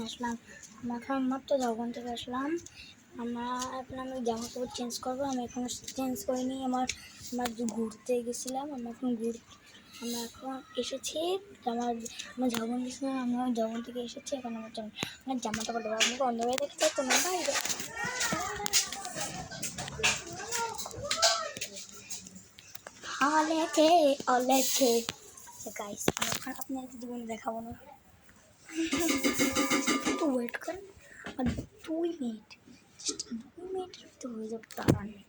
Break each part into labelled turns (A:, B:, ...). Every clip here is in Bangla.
A: আসলাম মাত্র যখন থেকে আসলাম। আমরা এখন আমি জামা কাপড় চেঞ্জ করবো। আমি এখন চেঞ্জ করিনি, আমার ঘুরতে গেছিলাম। আমরা এখন এসেছি। আমার যখন গেছিলাম, আমরা যখন থেকে এসেছি। এখন আমার জামাটা পড়বো। আমাকে অন্য বাইরে দেখতে তো না বাইরে অলেছে গাইস। এখন আপনাদের জীবনে দেখাবো না, একটু ওয়েট করেন। আর 2 মিনিট, জাস্ট 2 মিনিটের তো হয়ে যাবে। তারা নেই।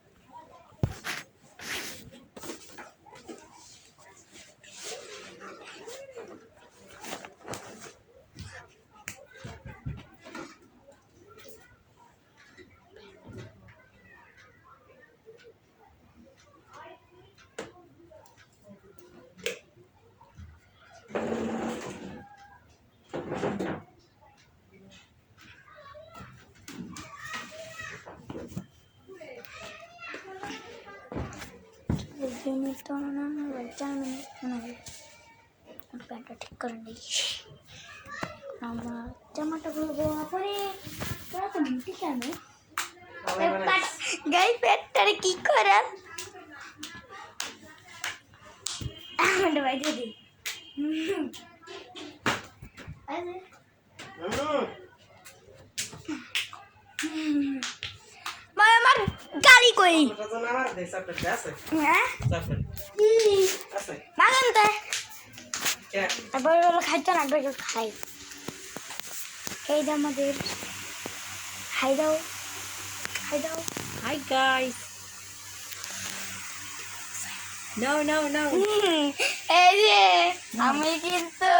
A: প্যান্টটা ঠিক করে নেই। আমার জামাটা বলবো পরে তোরা তো ডিউটি কেন গাই প্যান্টটারে কি করার বাইরে দিই। আমার গাড়ি কই খাইতে লাগবে, খাই এই যে আমাদের হাই দাও, হাই দাও।
B: Hi guys, no no no,
A: এই যে আমি কিন্তু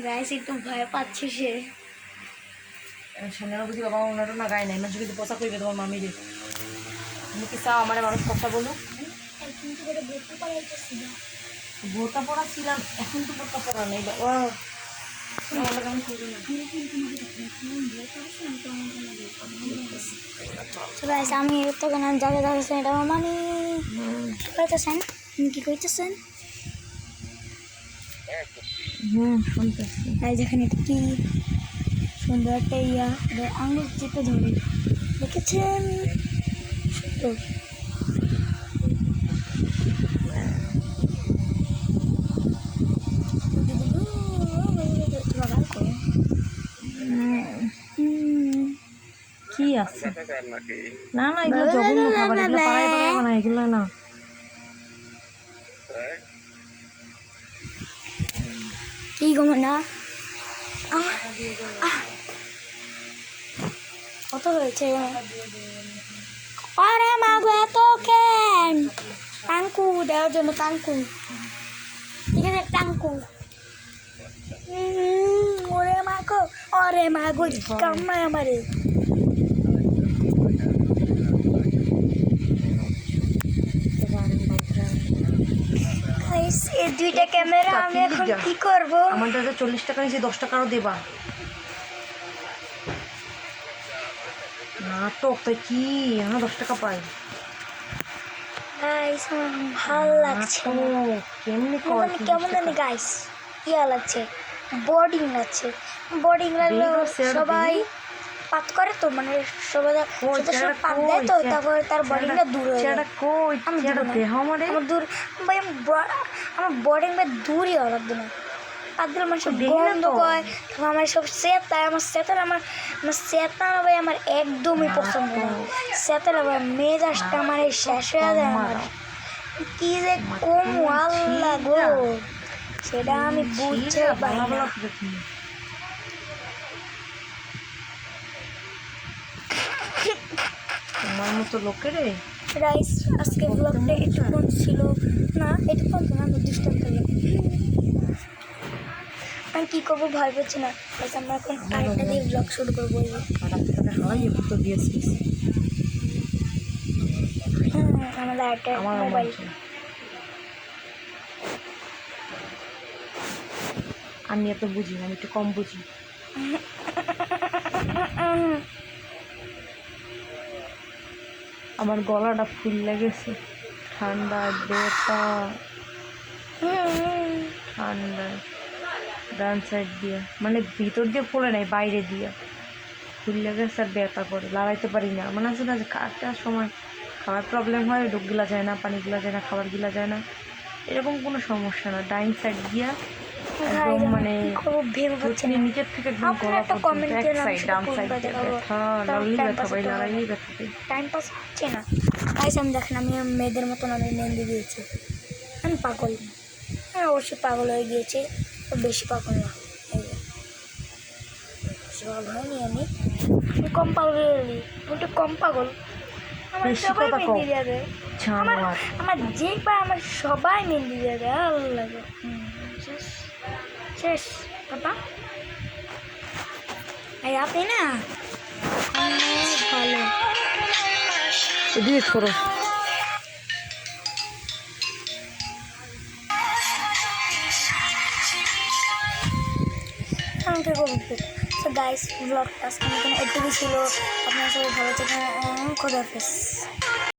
A: গাইস একটু ভয় পাচ্ছি।
B: সামনে বুঝি বাবা ওনারও না গায়ে নাই, মানুষ কিন্তু পোশাক করবে তোমার মামি রে। তুমি কি চাও আমার মানুষ কথা বলো? বোরকা পরা ছিলাম, এখন তো বোরকা পরা নেই বাবা।
A: আমি তখন যাকে যাচ্ছেন এটা মানে কি করতেছেন, কি করতেছেন? যেখানে এটা কি সুন্দর একটা ইয়া আঙুল চেপে ধরে দেখেছেন।
B: কি আছে না না, এগুলো জঘন্য খাবার, এগুলো পাড়ায় পাড়ায় বানায়, এগুলো না।
A: কি গো না কত হয়েছে? আরে মাগো এত কেন? টাঙ্কু দেওয়ার জন্য টাঙ্কু, ঠিক আছে টাঙ্কু। ওরে মাগো, ওরে মাগো কামায় আমারে। এই দুইটা ক্যামেরা আমি এখন কি করব?
B: আমার দাদা 40 টাকা নিয়েছে, 10 টাকারও দেবা নাটক তো কি? আমরা 10 টাকা পাই।
A: গাইস ভালো লাগছে,
B: কেমনি
A: কেমন জানি গাইস ইয়া লাগছে, বোর্ডিং লাগছে। বোর্ডিং লাগলে সবাই পাত করে তো, মানে সবাই পাত দেয় তো, তারপরে তার বোর্ডিংটা দূর হয়ে যায়। আমার দূর ভাই, আমার বোর্ডিংটা দূরই হওয়া লাগবে না। পাত দিলে মানুষ গন্ধ করে, আমার সব সেতায়, আমার সেতার আমার সেতার ভাই আমার একদমই পছন্দ না। সেতার আবার মেজাজটা আমার শেষ হয়ে যায়। আমার কি যে কম আল্লাহ গো, সেটা আমি বুঝতে পারি না।
B: আমার মতো লোকের
A: রাইস আজকে ব্লগটা এটুকুন ছিল না, এটুকুন তো না, দৃষ্টান্ত আমি কী করবো ভয় পাচ্ছি না। আমরা এখন আরেকটা দিয়ে ব্লগ শুরু করবো। আমাদের আরেকটা মোবাইল,
B: আমি এত বুঝি না, আমি একটু কম বুঝি। আমার গলাটা ফুল লেগেছে, ঠান্ডা বেটা ডান সাইড দিয়ে, মানে ভিতর দিয়ে ফোলে নাই, বাইরে দিয়ে খুললে গেছে আর ব্যথা করে, লাগাইতে পারি না। মনে আছে না যে কাটার সময় খাওয়ার প্রবলেম হয়, ডুব গিলা যায় না, পানি গিলা যায় না, খাবার গিলা যায় না, এরকম কোনো সমস্যা না। ডাইন সাইড দিয়া একদম মানে নিচের থেকে একদম গলা পর্যন্ত এক সাইড, ডান সাইড দিয়ে ব্যথা, লালি ব্যথা ভাই, লাগাইলেই ব্যথা দেয়।
A: টাইম পাস হচ্ছে না গাইস। আমি দেখেন আমি মেয়েদের মতন আমি মেহেন্দি দিয়েছি, আমি পাগল না, আমি অবশ্যই পাগল হয়ে গিয়েছি, তো বেশি পাগল না, বেশি পাগল হয়নি আমি, আমি কম পাগল হয়ে গেলি, আমি একটু কম পাগল। আমার সবাই মেহেন্দি দিয়ে দেয়, আমার যেই পায় আমার সবাই মেহেন্দি দিয়ে দেয়, আল্লাহ শেষ শেষ পাপা। আর আপনি না অনেক ভালো,
B: ডিলিট করো।
A: আমাকে কমপ্লিট। সো গাইস ব্লগটা আজকে এখানে এটুকু ছিল। আপনারা সবাই ভালো থাকেন, খোদা হাফেজ।